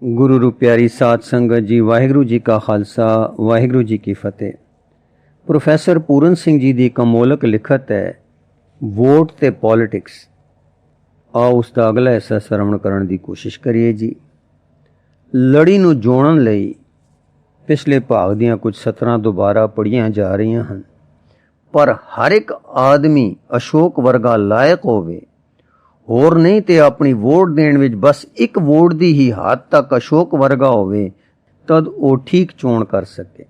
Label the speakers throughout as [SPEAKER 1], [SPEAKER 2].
[SPEAKER 1] गुरु रू प्यारी साध संगत जी, वाहिगुरु जी का खालसा, वाहिगुरु जी की फतेह। प्रोफैसर पूरन सिंह जी की कमोलक लिखत है वोट ते पॉलिटिक्स। आओ उसका अगला हिस्सा श्रवण करने की कोशिश करिए जी। लड़ी नूं जोड़न लई पिछले भाग दियां कुछ सतरां दोबारा पढ़ियां जा रही हैं, पर हर एक आदमी अशोक वर्गा लायक होवे, होर नहीं ते अपनी वोट देण विच बस एक वोट दी ही हद तक अशोक वर्गा होवे तद वो ठीक चोण कर सके।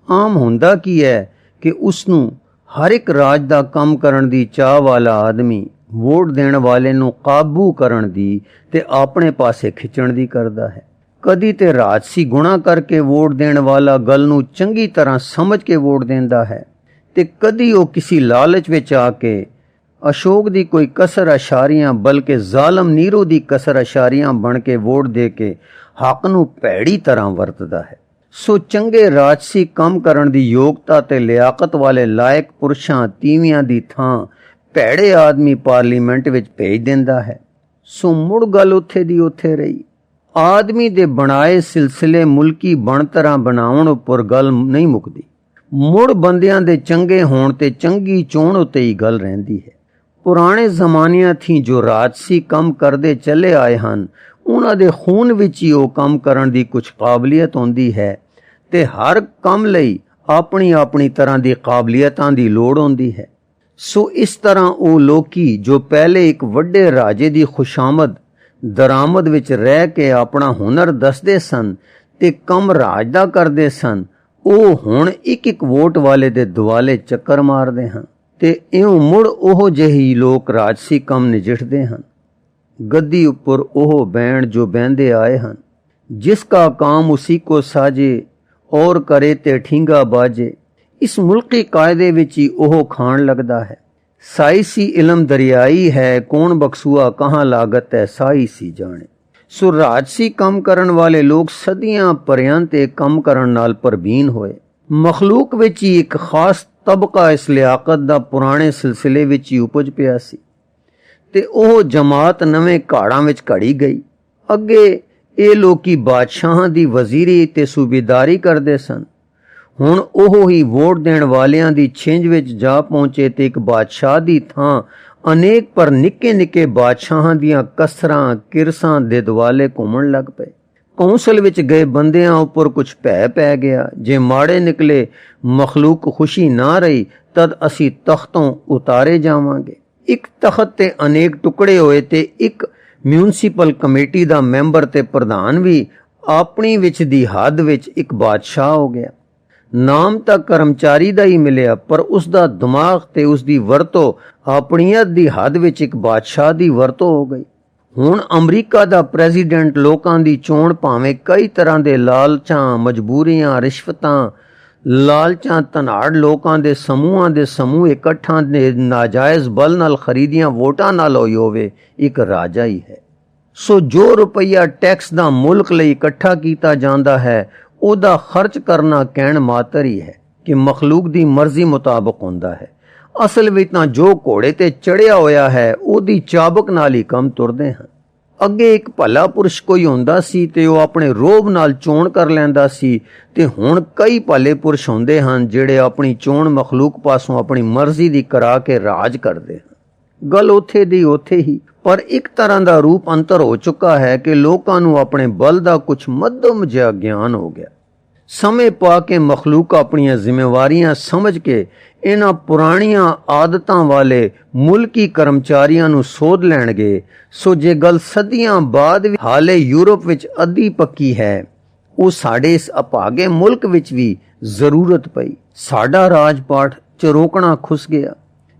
[SPEAKER 1] आम हुंदा की है कि उसनूं हर एक राज दा काम करन दी चाह वाला आदमी वोट देण वाले नूं काबू करन दी ते अपने पासे खिचण दी करदा है। कदी ते राजसी गुणा करके वोट देण वाला गल नूं चंगी तरह समझ के वोट देंदा है ते कदी वो किसी लालच विच आके अशोक दी कोई कसर अशारियां बल्कि जालम नीरो दी कसर अशारियां बन के वोट दे के हक नूं भैड़ी तरह वरतदा है। सो चंगे राजसी काम करन दी योग्यता ते लियाकत वाले लायक पुरुषां तीवियां दी थां भैड़े आदमी पार्लीमेंट विच भेज देंदा है। सो मुड़ गल उत्थे दी उत्थे रही। आदमी दे बनाए सिलसिले मुल्की बनतरां बनाउण उपर गल नहीं मुकदी, मुड़ बंदियां दे चंगे होण ते चंगी चोण उत्ते ही गल रहिंदी है। पुराने जमानियां थी जो राजसी कम करते चले आए हैं, उन्हां दे खून विच ही वो कम करन दी कुछ काबलियत होंदी है ते हर कम लई अपनी अपनी तरह दी काबलियतां दी लोड़ होंदी है। सो इस तरह वो लोकी जो पहले एक वड्डे राजे दी खुशामद दरामद विच रह के अपना हुनर दसदे सन ते कम राज दा करदे सन, वो हुण एक एक वोट वाले दे दुआले चक्कर मारदे हैं ते इउं मुड़ ओहो जेही लोक राजसी कम निजिठदे हैं। गद्दी उपर ओहो बैण जो बहंदे आए हैं, जिसका काम उसी को साजे और करे ते ठींगा बाजे, इस मुल्की कायदे विच ही ओहो खान लगदा है। साइसी इलम दरियाई है, कौन बख्सुआ कहाँ लागत है, साई सी जाने। सो राजसी कम करन वाले लोग सदियां पर्यंत एक कम करन नाल परबीन होए। मखलूक विच ही एक खास तबका इस लियाकत दा पुराने सिलसिले विच ही उपज पिया सी ते ओह जमात नवें घाड़ां विच घड़ी गई। अगे ये लोकी बादशाहां दी वजीरी ते सूबेदारी करदे सन, हुण ओह ही वोट देण वालियां दी छिंज विच जा पहुंचे ते एक बादशाह दी थां अनेक पर निक्के निक्के बादशाहां दियां कसरां किरसां दे दुआले घूमण लग पे। कौंसल विच गए बंदियां उपर कुछ भै पै गया, जे माड़े निकले मखलूक खुशी ना रही तद असी तख्तों उतारे जावांगे। एक तख्त ते अनेक टुकड़े होए ते एक म्यूनसिपल कमेटी दा मैंबर ते प्रधान भी अपनी विच दी हद विच एक बादशाह हो गया। नाम तक कर्मचारी दा ही मिलिया, पर उसदा दिमाग ते उसदी वरतो अपनीयत दी हद विच एक बादशाह दी वरतो हो गई। हुण अमरीका दा प्रेसिडेंट लोकां दी चोण भावें कई तरह दे लालचां मजबूरियां रिश्वतां लालचां धनाड़ लोकां दे समूह इकट्ठां दे नाजायज बल नाल खरीदियां वोटां नाल होई होवे, एक राजा ही है। सो जो रुपया टैक्स दा मुल्क लई इकट्ठा कीता जांदा है ओदा खर्च करना कहण मातर ही है कि मखलूक दी मर्जी मुताबक होंदा है। असल विच तां जो घोड़े ते चढ़िया होया है ओदी चाबक नाल ही कम तुरदे हैं। अगे एक भला पुरुष कोई होंदा सी ते वो अपने रोब नाल चोण कर लैंदा सी ते हुण कई भले पुरुष होंदे हैं जिहड़े अपनी चोण मखलूक पासों अपनी मर्जी दी करा के राज करदे हैं। गल ओथे दी ओथे ही, पर एक तरह दा रूप अंतर हो चुका है कि लोकां नूं अपने बल दा कुछ मध्यम जिहा ज्ञान हो गया। समय पा के मखलूक अपनियां जिम्मेवारियां समझ के इन्हां पुराणियां आदतां वाले मुल्की कर्मचारियां नूं सोध लैणगे। सो जे गल सदियां बाद हाले यूरोप विच अद्धी पक्की है, वो साडे इस अभागे मुल्क विच भी जरूरत पई। साडा राजपाठ च रोकना खुस गया।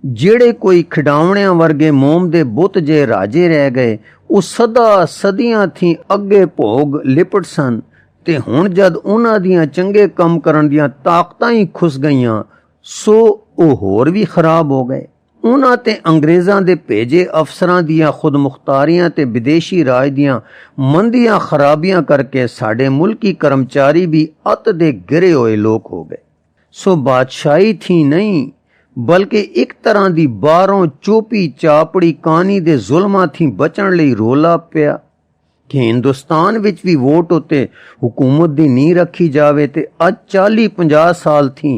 [SPEAKER 1] जेड़े कोई खिडावणियां वर्गे मोम दे बुत जे राजे रह गए, वो सदियां थी अगे भोग लिपट सन ते हुण जद उन्हां दियां चंगे कम करन दियां ताकतां ही खुस गईयां, सो वो होर भी खराब हो गए। उन्हां ते अंग्रेजां दे भेजे अफसरां दियां खुद मुख्तारियां ते विदेशी राज दियां मंदियां खराबियां करके साडे मुल्की कर्मचारी भी अत दे गिरे होए लोक हो गए। सो बादशाही थी नहीं, बल्कि एक तरह दी बाहरों चोपी चापड़ी कानी दे जुल्मां थी बचण लई रोला पिया कि हिंदुस्तान विच भी वोट उत्ते हुकूमत दी नींह रखी जावे ते अज 40-50 साल थी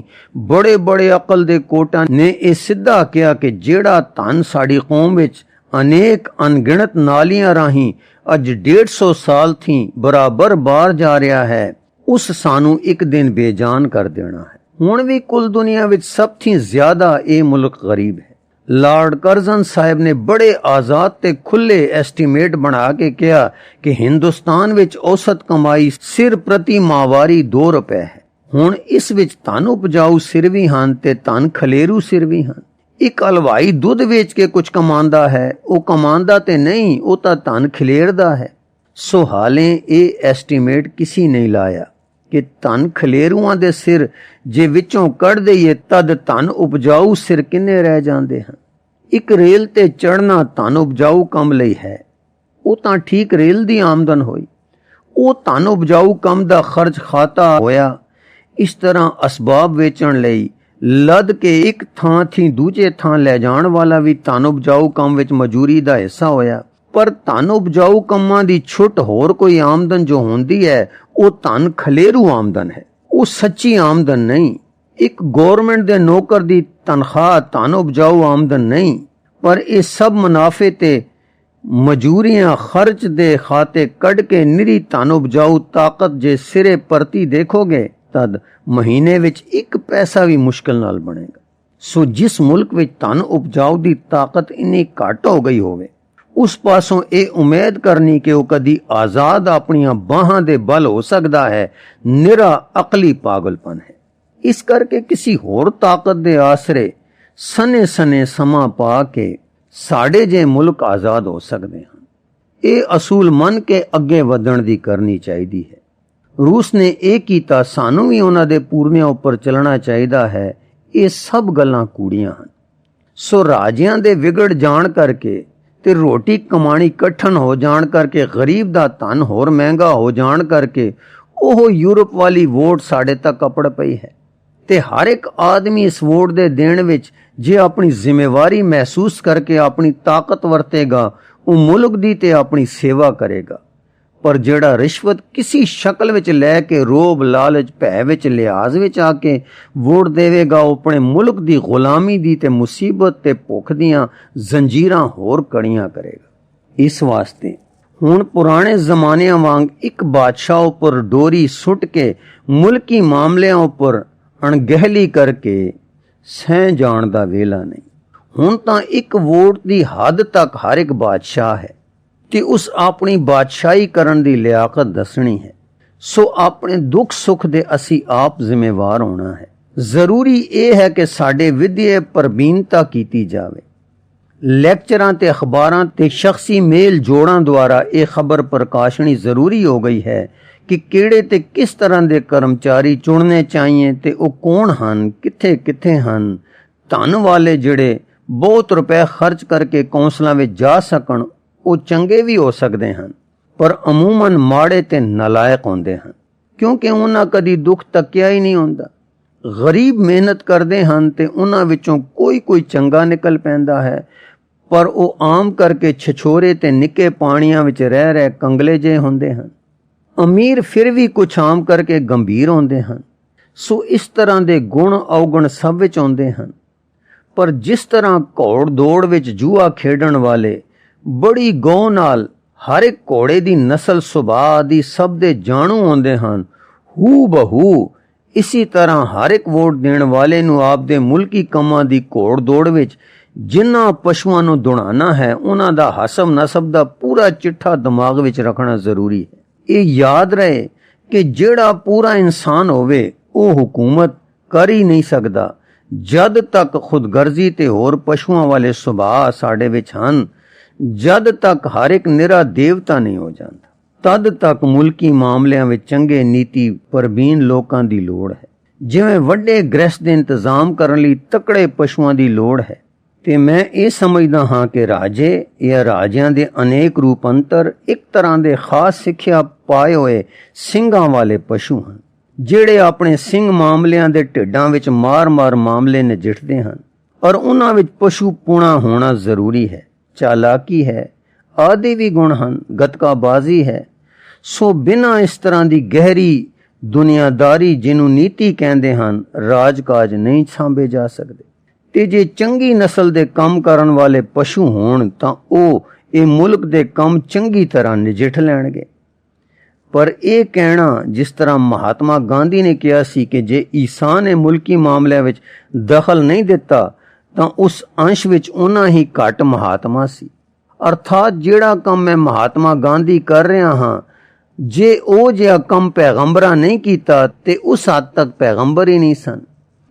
[SPEAKER 1] बड़े बड़े अकल दे कोटां ने यह सिद्धा किया कि जेड़ा धन साड़ी कौम विच अनेक अनगिणत नालियां राही अज 150 साल थी बराबर बाहर जा रहा है, उस सानू एक दिन बेजान कर देना है। हुण भी कुल दुनिया विच सब थी ज्यादा ये मुल्क गरीब है। लॉर्ड कर्जन साहब ने बड़े आजाद ते खुले एस्टीमेट बना के कहा कि हिंदुस्तान विच औसत कमाई सिर प्रति माहवारी 2 रुपए है। हुण इस विच धन उपजाऊ सिर भी हन ते धन खलेरू सिर भी हन। एक हलवाई दुध वेच के कुछ कमांदा है, वो कमांदा ते नहीं, वो तां धन खलेरदा है। सो हाले ये एस्टीमेट किसी नहीं लाया कि धन खलेरुआं दे सिर जे विचों कढ़ दईए तद धन उपजाऊ सिर किन्ने रह जांदे हन। एक रेल ते चढ़ना धन उपजाऊ कम लई है, वो तां ठीक रेल दी आमदन होई, वो धन उपजाऊ कम दा खर्च खाता होया। इस तरह असबाब वेचण लई लद के एक थां थी दूजे थां ले जाण वाला भी धन उपजाऊ कम विच मजूरी दा हिस्सा होया। पर धन उपजाऊ कम्मां दी छुट होर कोई आमदन जो होंदी है वो धन खलेरू आमदन है, वो सच्ची आमदन नहीं। एक गवर्नमेंट दे नौकर दी तनख्वाह धन उपजाऊ आमदन नहीं, पर ये सब मुनाफे ते मजूरियां खर्च दे खाते कढ़ के निरी धन उपजाऊ ताकत जे सिरे परती देखोगे तद महीने विच 1 पैसा भी मुश्किल नाल बनेगा। सो जिस मुल्क विच धन उपजाऊ दी ताकत इन्नी घट हो गई होवे, उस पासों ये उम्मीद करनी कि वह कदी आजाद अपनियां बाहां दे बल हो सकता है, निरा अकली पागलपन है। इस करके किसी होर ताकत दे आसरे सने सने समा पा के साढ़े जे मुल्क आजाद हो सकते हैं। ये असूल मन के अगे वधण दी करनी चाहिए है। रूस ने यह कीता, सानू भी उन्हां दे पूर्वियां उपर चलना चाहिए है। ये सब गल्लां कूड़ियां हन। सो राजियां दे विगड़ जाण करके ते रोटी कमाणी कठन हो जाण करके गरीब दा धन होर महंगा हो जाण करके ओह यूरोप वाली वोट साढ़े तक अपड़ पई है। ते हर एक आदमी इस वोट दे देण विच जे अपनी जिम्मेवारी महसूस करके अपनी ताकत वरतेगा, वो मुल्क दी ते अपनी सेवा करेगा। पर जेड़ा रिश्वत किसी शक्ल विच लैके रोब लालच भै विच लिहाज विच आके वोट देवेगा, वो अपने मुल्क दी गुलामी दी ते मुसीबत ते भुख दियां जंजीरां होर कड़ियां करेगा। इस वास्ते हुण पुराने जमानियां वांग एक बादशाह उपर डोरी सुट के मुल्की मामलियां उपर अणगहली करके सह जाण दा वेला नहीं। हुण तां एक वोट दी हद तक हर एक बादशाह है ते उस अपनी बादशाही करन दी लियाकत दसनी है। सो अपने दुख सुख दे असी आप जिम्मेवार होना है। जरूरी ये है कि साडे विद्या प्रवीणता कीती जावे। लैक्चरां ते अखबारां ते शख्सी मेल जोड़ां द्वारा ये खबर प्रकाशनी जरूरी हो गई है कि केड़े ते किस तरह दे कर्मचारी चुनने चाहिए ते वो कौन हन, किथे किथे हन। धन वाले जिहड़े बहुत रुपए खर्च करके कौंसलां विच जा सकण, वो चंगे भी हो सकते हैं, पर अमूमन माड़े ते नलायक होंदे हैं, क्योंकि उन्हां कदी दुख तकिया ही नहीं होंदा। गरीब मेहनत करते हैं ते उन्हां विचों कोई चंगा निकल पैंदा है, पर वो आम करके छछोरे ते निके पानियां विच रह रह कंगले जे होंदे हैं। अमीर फिर भी कुछ आम करके गंभीर होंदे हैं। सो इस तरह दे गुण अवगुण सब विच होंदे हैं। पर जिस तरह घोड़ दौड़ विच जूआ खेडण वाले बड़ी गौ नाल हर एक घोड़े दी नस्ल सुभाਅ आदि सब दे जाणू होंदे हन, हू बहू इसी तरह हर एक वोट देण वाले नूं आपदे मुल्की कमां दी घोड़ दौड़ विच जिन्हां पशुआं नूं दौड़ाना है, उन्हां दा हसब नसब दा पूरा चिट्ठा दिमाग विच रखना जरूरी है। ये याद रहे कि जेड़ा पूरा इंसान होवे वो हुकूमत कर ही नहीं सकदा जद तक खुदगर्जी ते होर पशुआं वाले सुभाਅ साडे विच हन। जद तक हर एक निरा देवता नहीं हो जाता, तद तक मुल्की मामलियां विच चंगे नीति प्रवीण लोकां दी लोड़ है। जिवें वड्डे गृहस्थ दे इंतजाम करन लई तकड़े पशुआं दी लोड़ है, ते मैं ये समझदा हां कि राजे या राजियां दे अनेक रूप अंतर एक तरह दे खास सिक्ख्या पाए होए ਸਿੰਘਾਂ वाले पशु हैं, ਜਿਹੜੇ अपने ਸਿੰਘ मामलियां दे ढिड्डां विच मार-मार मामले नजिठदे हैं। और उन्हां विच पशुपुणा होना जरूरी है, चालाकी है, आदि भी गुण हैं, गतकाबाजी है, ਸੋ ਬਿਨਾਂ ਇਸ ਤਰ੍ਹਾਂ ਦੀ ਗਹਿਰੀ ਦੁਨੀਆਦਾਰੀ ਜਿਹਨੂੰ ਨੀਤੀ ਕਹਿੰਦੇ ਹਨ, ਰਾਜਕਾਜ ਨਹੀਂ ਸਾਂਭੇ ਜਾ ਸਕਦੇ। ਤੇ ਜੇ ਚੰਗੀ ਨਸਲ ਦੇ ਕੰਮ ਕਰਨ ਵਾਲੇ ਪਸ਼ੂ ਹੋਣ ਤਾਂ ਉਹ ਇਹ ਮੁਲਕ ਦੇ ਕੰਮ ਚੰਗੀ ਤਰ੍ਹਾਂ ਨਜਿੱਠ ਲੈਣਗੇ। ਪਰ ਇਹ ਕਹਿਣਾ, ਜਿਸ ਤਰ੍ਹਾਂ ਮਹਾਤਮਾ ਗਾਂਧੀ ਨੇ ਕਿਹਾ ਸੀ ਕਿ ਜੇ ਈਸਾ ਨੇ ਮੁਲਕੀ ਮਾਮਲਿਆਂ ਵਿੱਚ ਦਖਲ ਨਹੀਂ ਦਿੱਤਾ ਤਾਂ ਉਸ ਅੰਸ਼ ਵਿੱਚ ਉਹਨਾਂ ਹੀ ਘੱਟ ਮਹਾਤਮਾ ਸੀ। ਅਰਥਾਤ ਜਿਹੜਾ ਕੰਮ ਮੈਂ ਮਹਾਤਮਾ ਗਾਂਧੀ ਕਰ ਰਿਹਾ ਹਾਂ, ਜੇ ਉਹ ਜਿਹਾ ਕੰਮ ਪੈਗੰਬਰਾਂ ਨਹੀਂ ਕੀਤਾ ਤੇ ਉਸ ਹੱਦ ਤੱਕ ਪੈਗੰਬਰ ਹੀ ਨਹੀਂ ਸਨ।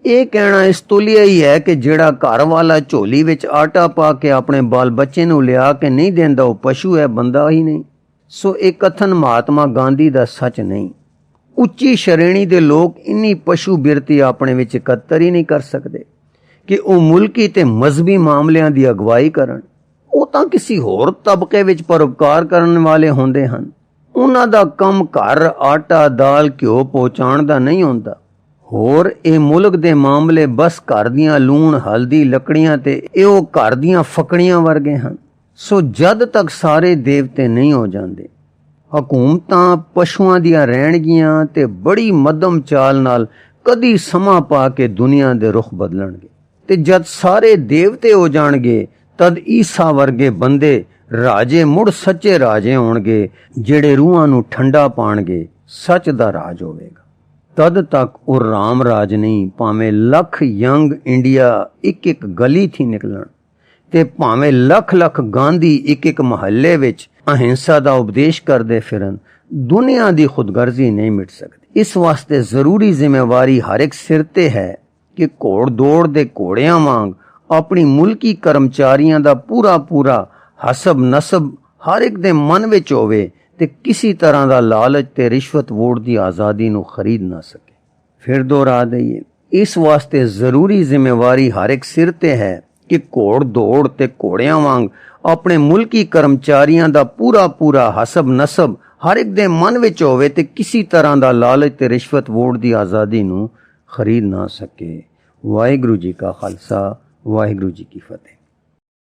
[SPEAKER 1] ਇਹ ਕਹਿਣਾ ਇਸ ਤੁਲਿਆ ਹੀ ਹੈ ਕਿ ਜਿਹੜਾ ਘਰ ਵਾਲਾ ਝੋਲੀ ਵਿੱਚ ਆਟਾ ਪਾ ਕੇ ਆਪਣੇ ਬਾਲ ਬੱਚੇ ਨੂੰ ਲਿਆ ਕੇ ਨਹੀਂ ਦਿੰਦਾ, ਉਹ ਪਸ਼ੂ ਹੈ, ਬੰਦਾ ਹੀ ਨਹੀਂ। ਸੋ ਇਹ ਕਥਨ ਮਹਾਤਮਾ ਗਾਂਧੀ ਦਾ ਸੱਚ ਨਹੀਂ। ਉੱਚੀ ਸ਼੍ਰੇਣੀ ਦੇ ਲੋਕ ਇੰਨੀ ਪਸ਼ੂ ਬਿਰਤੀ ਆਪਣੇ ਵਿੱਚ ਇਕੱਤਰ ਹੀ ਨਹੀਂ ਕਰ ਸਕਦੇ ਕਿ ਉਹ ਮੁਲਕੀ ਤੇ ਮਜ਼ਹਬੀ ਮਾਮਲਿਆਂ ਦੀ ਅਗਵਾਈ ਕਰਨ। ਉਹ ਤਾਂ ਕਿਸੇ ਹੋਰ ਤਬਕੇ ਵਿੱਚ ਪਰਉਪਕਾਰ ਕਰਨ ਵਾਲੇ ਹੁੰਦੇ ਹਨ। ਉਹਨਾਂ ਦਾ ਕੰਮ ਘਰ ਆਟਾ ਦਾਲ ਘਿਓ ਪਹੁੰਚਾਉਣ ਦਾ ਨਹੀਂ ਹੁੰਦਾ। ਹੋਰ ਇਹ ਮੁਲਕ ਦੇ ਮਾਮਲੇ ਬਸ ਘਰ ਦੀਆਂ ਲੂਣ ਹਲਦੀ ਲੱਕੜੀਆਂ ਤੇ ਇਹੋ ਘਰ ਦੀਆਂ ਫਕੜੀਆਂ ਵਰਗੇ ਹਨ। ਸੋ ਜਦ ਤੱਕ ਸਾਰੇ ਦੇਵਤੇ ਨਹੀਂ ਹੋ ਜਾਂਦੇ, ਹਕੂਮਤਾਂ ਪਸ਼ੂਆਂ ਦੀਆਂ ਰਹਿਣਗੀਆਂ ਤੇ ਬੜੀ ਮੱਧਮ ਚਾਲ ਨਾਲ ਕਦੀ ਸਮਾਂ ਪਾ ਕੇ ਦੁਨੀਆ ਦੇ ਰੁਖ ਬਦਲਣਗੇ। ਤੇ ਜਦ ਸਾਰੇ ਦੇਵਤੇ ਹੋ ਜਾਣਗੇ ਤਦ ਈਸਾ ਵਰਗੇ ਬੰਦੇ ਰਾਜੇ ਮੁੜ ਸੱਚੇ ਰਾਜੇ ਹੋਣਗੇ, ਜਿਹੜੇ ਰੂਹਾਂ ਨੂੰ ਠੰਡਾ ਪਾਣਗੇ। ਸੱਚ ਦਾ ਰਾਜ ਹੋਵੇਗਾ। ਤਦ ਤੱਕ ਉਹ ਰਾਮ ਰਾਜ ਨਹੀਂ, ਭਾਵੇਂ ਲੱਖ ਯੰਗ ਇੰਡੀਆ ਇੱਕ ਇੱਕ ਗਲੀ ਥੀ ਨਿਕਲਣ ਤੇ ਭਾਵੇਂ ਲੱਖ ਲੱਖ ਗਾਂਧੀ ਇੱਕ ਇੱਕ ਮਹੱਲੇ ਵਿੱਚ ਅਹਿੰਸਾ ਦਾ ਉਪਦੇਸ਼ ਕਰਦੇ ਫਿਰਨ, ਦੁਨੀਆ ਦੀ ਖੁਦਗਰਜ਼ੀ ਨਹੀਂ ਮਿਟ ਸਕਦੀ। ਇਸ ਵਾਸਤੇ ਜ਼ਰੂਰੀ ਜ਼ਿੰਮੇਵਾਰੀ ਹਰ ਇੱਕ ਸਿਰ ਤੇ ਹੈ ਕਿ ਘੋੜ ਦੌੜ ਦੇ ਘੋੜਿਆਂ ਵਾਂਗ ਆਪਣੀ ਮੁਲਕੀ ਕਰਮਚਾਰੀਆਂ ਦਾ ਪੂਰਾ ਹਸਬ ਨਸਬ ਹਰ ਇੱਕ ਦੇ ਮਨ ਵਿੱਚ ਹੋਵੇ ਤੇ ਕਿਸੇ ਤਰ੍ਹਾਂ ਦਾ ਲਾਲਚ ਤੇ ਰਿਸ਼ਵਤ ਵੋਟ ਦੀ ਆਜ਼ਾਦੀ ਨੂੰ ਖਰੀਦ ਨਾ ਸਕੇ। ਫਿਰ ਦੁਹਰਾ ਦਈਏ, ਇਸ ਵਾਸਤੇ ਜ਼ਰੂਰੀ ਜ਼ਿੰਮੇਵਾਰੀ ਹਰ ਇੱਕ ਸਿਰ ਤੇ ਹੈ ਕਿ ਘੋੜ ਦੌੜ ਤੇ ਘੋੜਿਆਂ ਵਾਂਗ ਆਪਣੇ ਮੁਲਕੀ ਕਰਮਚਾਰੀਆਂ ਦਾ ਪੂਰਾ ਹਸਬ ਨਸਬ ਹਰ ਇੱਕ ਦੇ ਮਨ ਵਿੱਚ ਹੋਵੇ ਤੇ ਕਿਸੇ ਤਰ੍ਹਾਂ ਦਾ ਲਾਲਚ ਤੇ ਰਿਸ਼ਵਤ ਵੋਟ ਦੀ ਆਜ਼ਾਦੀ ਨੂੰ ਖਰੀਦ ਨਾ ਸਕੇ। ਵਾਹਿਗੁਰੂ ਜੀ ਕਾ ਖਾਲਸਾ, ਵਾਹਿਗੁਰੂ ਜੀ ਕੀ ਫਤਿਹ।